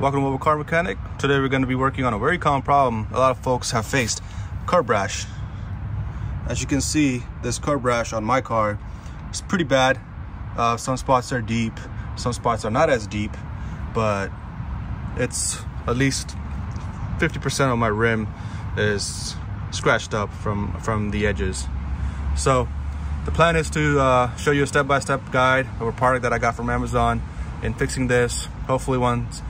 Welcome to Mobile Car Mechanic. Today we're going to be working on a very common problem a lot of folks have faced: curb rash. As you can see, this curb rash on my car is pretty bad. Some spots are deep, some spots are not as deep, but it's at least 50% of my rim is scratched up from the edges. So the plan is to show you a step-by-step guide of a product that I got from Amazon in fixing this. Hopefully once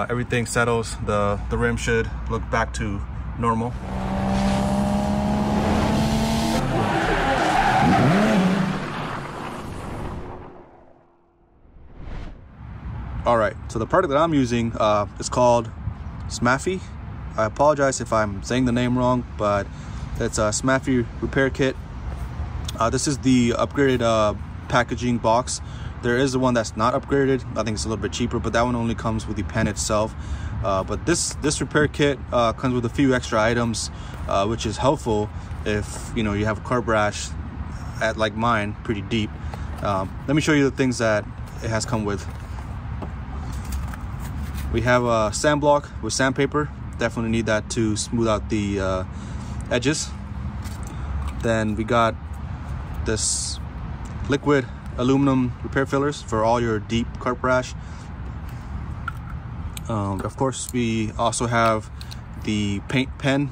everything settles, the rim should look back to normal. All right, so the product that I'm using is called Smaphy. I apologize if I'm saying the name wrong, but it's a Smaphy repair kit. This is the upgraded packaging box. There is the one that's not upgraded. I think it's a little bit cheaper, but that one only comes with the pen itself. But this repair kit comes with a few extra items, which is helpful if you have a curb rash like mine, pretty deep. Let me show you the things that it has come with. We have a sand block with sandpaper. Definitely need that to smooth out the edges. Then we got this liquid aluminum repair fillers for all your deep curb rash. Of course, we also have the paint pen.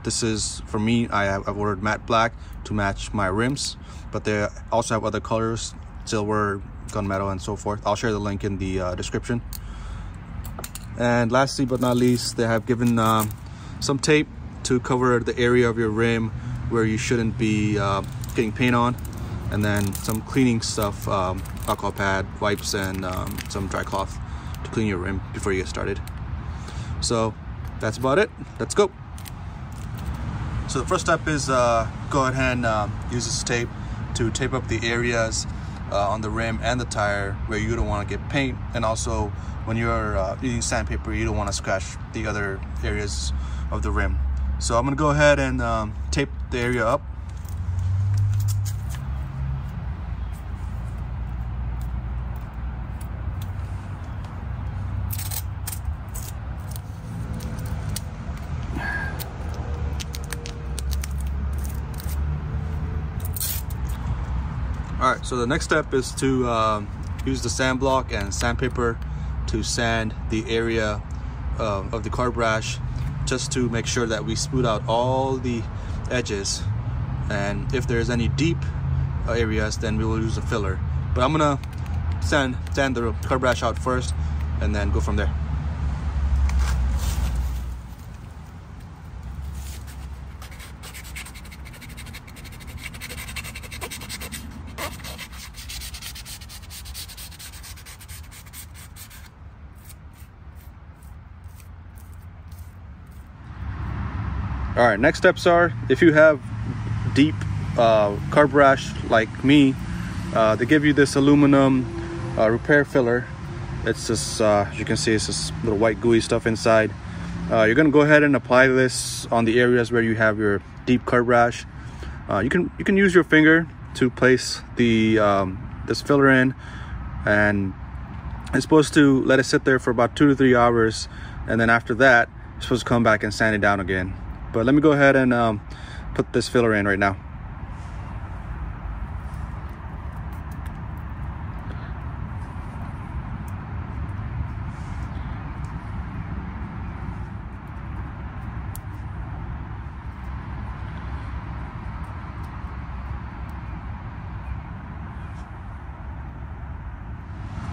This is, for me, I've ordered matte black to match my rims, but they also have other colors: silver, gunmetal, and so forth. I'll share the link in the description. And lastly but not least, they have given some tape to cover the area of your rim where you shouldn't be getting paint on, and then some cleaning stuff, alcohol pad, wipes, and some dry cloth to clean your rim before you get started. So that's about it. Let's go. So the first step is go ahead and use this tape to tape up the areas on the rim and the tire where you don't want to get paint, and also when you're using sandpaper, you don't want to scratch the other areas of the rim. So I'm going to go ahead and tape the area up. All right, so the next step is to use the sand block and sandpaper to sand the area of the curb rash, just to make sure that we smooth out all the edges. And if there's any deep areas, then we will use a filler. But I'm gonna sand the curb rash out first and then go from there. All right, next steps are, if you have deep curb rash like me, they give you this aluminum repair filler. It's this, as you can see, it's this little white gooey stuff inside. You're gonna go ahead and apply this on the areas where you have your deep curb rash. You can use your finger to place the this filler in, and it's supposed to let it sit there for about 2 to 3 hours, and then after that, you're supposed to come back and sand it down again. But let me go ahead and put this filler in right now.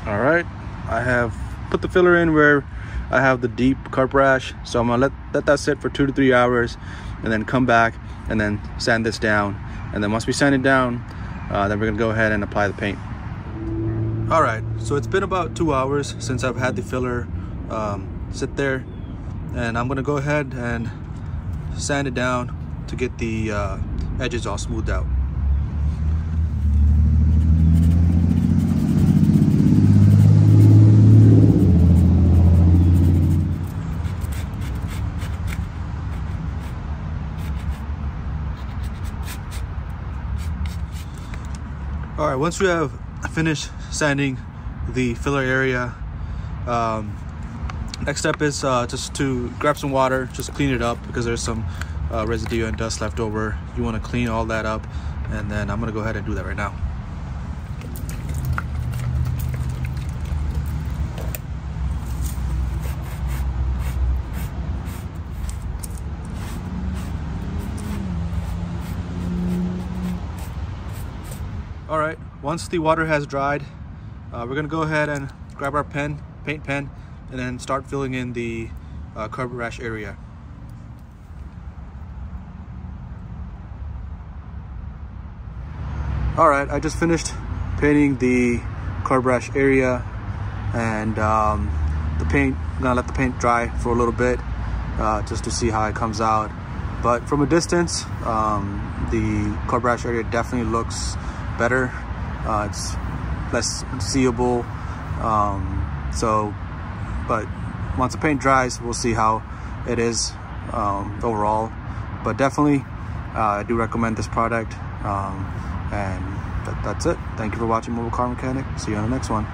All right, I have put the filler in where I have the deep curb rash, so I'm gonna let that sit for 2 to 3 hours, and then come back and then sand this down. And then once we sand it down, then we're gonna go ahead and apply the paint. All right, so it's been about 2 hours since I've had the filler sit there, and I'm gonna go ahead and sand it down to get the edges all smoothed out. All right, once you have finished sanding the filler area, Next step is just to grab some water, just clean it up because there's some residue and dust left over. You want to clean all that up, and then I'm gonna go ahead and do that right now. All right, once the water has dried, we're gonna go ahead and grab our paint pen, and then start filling in the curb rash area. All right, I just finished painting the curb rash area, and the paint, I'm gonna let the paint dry for a little bit just to see how it comes out. But from a distance, the curb rash area definitely looks better. It's less seeable. But once the paint dries, we'll see how it is overall. But definitely, I do recommend this product. And that's it. Thank you for watching Mobile Car Mechanic. See you on the next one.